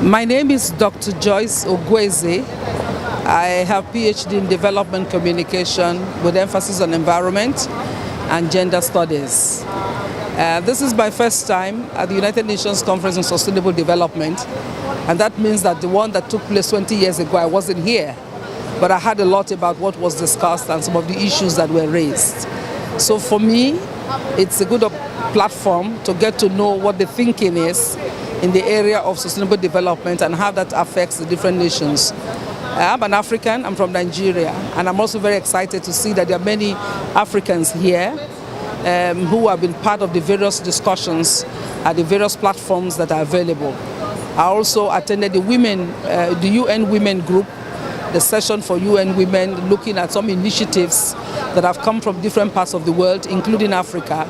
My name is Dr. Joyce Ogwezi. I have PhD in development communication with emphasis on environment and gender studies. This is my first time at the United Nations Conference on Sustainable Development, and that means that the one that took place 20 years ago, I wasn't here, but I heard a lot about what was discussed and some of the issues that were raised. So for me, it's a good platform to get to know what the thinking is in the area of sustainable development and how that affects the different nations. I'm an African, I'm from Nigeria, and I'm also very excited to see that there are many Africans here who have been part of the various discussions at the various platforms that are available. I also attended the UN Women Group, the session for UN Women, looking at some initiatives that have come from different parts of the world, including Africa,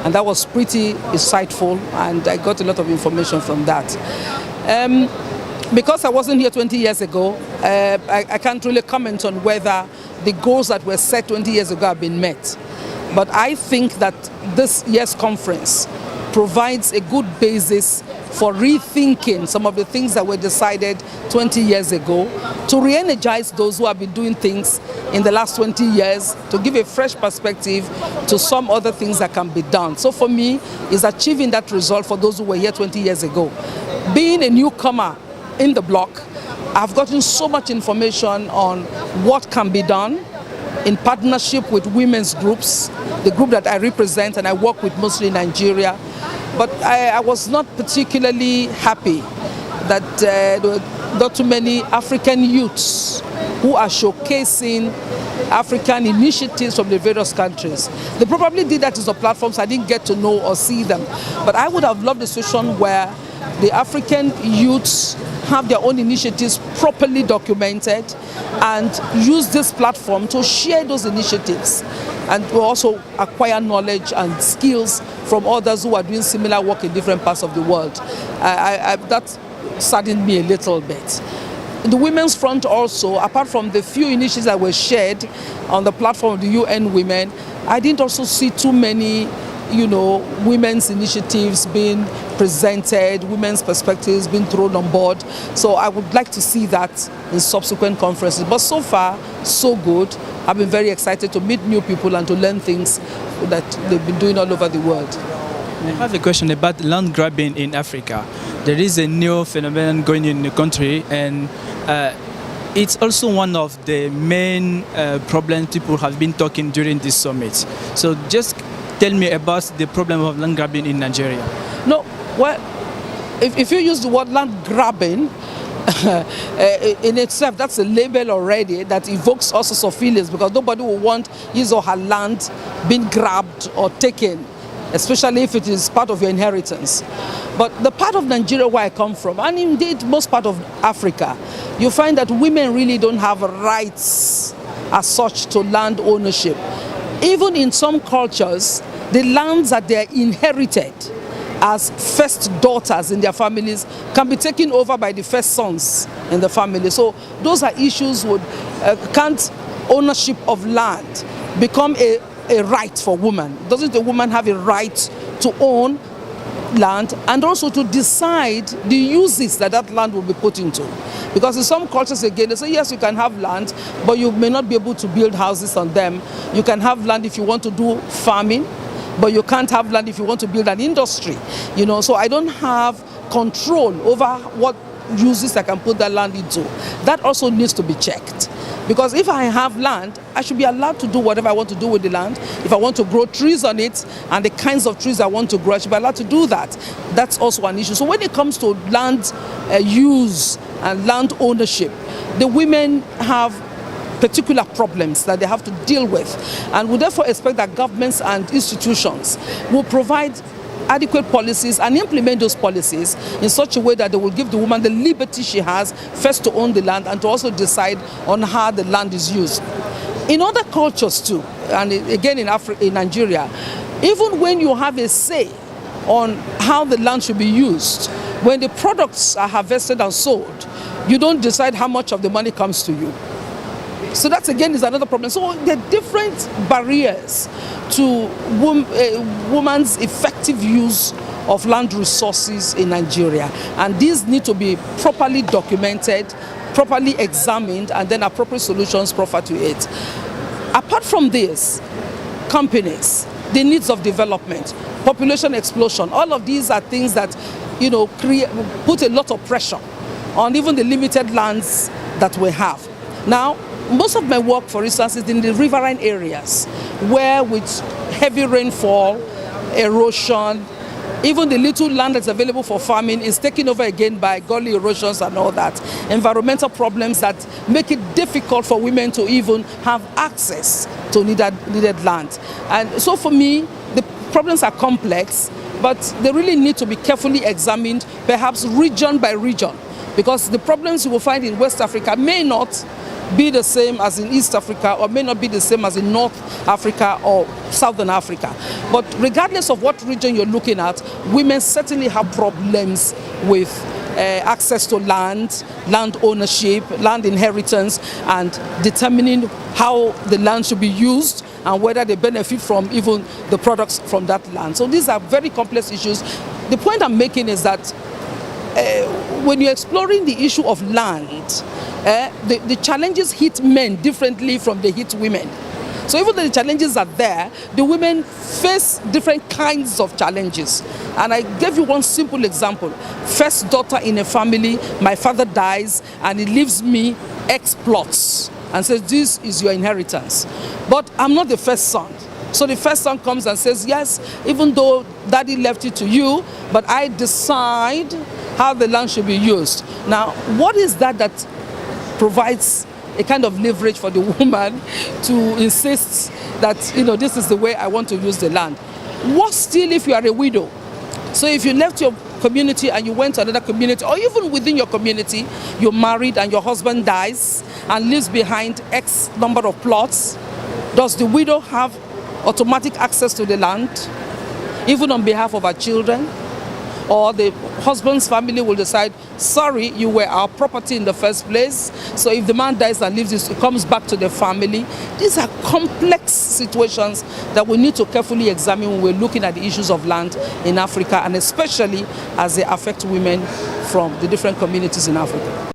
and that was pretty insightful, and I got a lot of information from that. Because I wasn't here 20 years ago, I can't really comment on whether the goals that were set 20 years ago have been met. But I think that this year's conference provides a good basis for rethinking some of the things that were decided 20 years ago, to re-energize those who have been doing things in the last 20 years, to give a fresh perspective to some other things that can be done. So for me, it's achieving that result for those who were here 20 years ago. Being a newcomer in the block, I've gotten so much information on what can be done in partnership with women's groups, the group that I represent, and I work with mostly in Nigeria. But I was not particularly happy that there were not too many African youths who are showcasing African initiatives from the various countries. They probably did that on platforms I didn't get to know or see them. But I would have loved a situation where the African youths have their own initiatives properly documented and use this platform to share those initiatives and to also acquire knowledge and skills from others who are doing similar work in different parts of the world. That saddened me a little bit. The Women's Front also, apart from the few initiatives that were shared on the platform of the UN Women, I didn't also see too many women's initiatives being presented, women's perspectives being thrown on board. So I would like to see that in subsequent conferences. But so far, so good. I've been very excited to meet new people and to learn things that they've been doing all over the world. I have a question about land grabbing in Africa. There is a new phenomenon going in the country, and it's also one of the main problems people have been talking during this summit. So just tell me about the problem of land grabbing in Nigeria. No, well, if you use the word land grabbing, in itself, that's a label already that evokes all sorts of feelings, because nobody will want his or her land being grabbed or taken, especially if it is part of your inheritance. But the part of Nigeria where I come from, and indeed most part of Africa, you find that women really don't have rights as such to land ownership. Even in some cultures, the lands that they are inherited as first daughters in their families can be taken over by the first sons in the family. So those are issues with can't ownership of land become a right for women? Doesn't a woman have a right to own land and also to decide the uses that that land will be put into? Because in some cultures, again, they say, yes, you can have land, but you may not be able to build houses on them. You can have land if you want to do farming, but you can't have land if you want to build an industry. So I don't have control over what uses I can put that land into. That also needs to be checked. Because if I have land, I should be allowed to do whatever I want to do with the land. If I want to grow trees on it and the kinds of trees I want to grow, I should be allowed to do that. That's also an issue. So when it comes to land use and land ownership, the women have particular problems that they have to deal with. And we therefore expect that governments and institutions will provide adequate policies and implement those policies in such a way that they will give the woman the liberty she has first to own the land and to also decide on how the land is used. In other cultures too, and again in Nigeria, even when you have a say on how the land should be used, when the products are harvested and sold, you don't decide how much of the money comes to you. So that again is another problem. So there are different barriers to woman's effective use of land resources in Nigeria. And these need to be properly documented, properly examined, and then appropriate solutions proffered to it. Apart from this, companies, the needs of development, population explosion, all of these are things that, you know, put a lot of pressure on even the limited lands that we have. Now, most of my work, for instance, is in the riverine areas, where with heavy rainfall, erosion, even the little land that's available for farming is taken over again by gully erosions and all that. Environmental problems that make it difficult for women to even have access to needed land. And so for me, the problems are complex, but they really need to be carefully examined, perhaps region by region, because the problems you will find in West Africa may not be the same as in East Africa, or may not be the same as in North Africa or Southern Africa. But regardless of what region you're looking at, women certainly have problems with access to land, land ownership, land inheritance, and determining how the land should be used and whether they benefit from even the products from that land. So these are very complex issues. The point I'm making is that when you're exploring the issue of land, the challenges hit men differently from they hit women. So even though the challenges are there, the women face different kinds of challenges. And I gave you one simple example. First daughter in a family, my father dies and he leaves me X plots and says, this is your inheritance. But I'm not the first son. So the first son comes and says, yes, even though daddy left it to you, but I decide how the land should be used. Now, what is that provides a kind of leverage for the woman to insist that, you know, this is the way I want to use the land? What still if you are a widow? So if you left your community and you went to another community, or even within your community, you're married and your husband dies and leaves behind X number of plots, does the widow have automatic access to the land, even on behalf of her children? Or the husband's family will decide, sorry, you were our property in the first place, so if the man dies and leaves it comes back to the family. These are complex situations that we need to carefully examine when we're looking at the issues of land in Africa, and especially as they affect women from the different communities in Africa.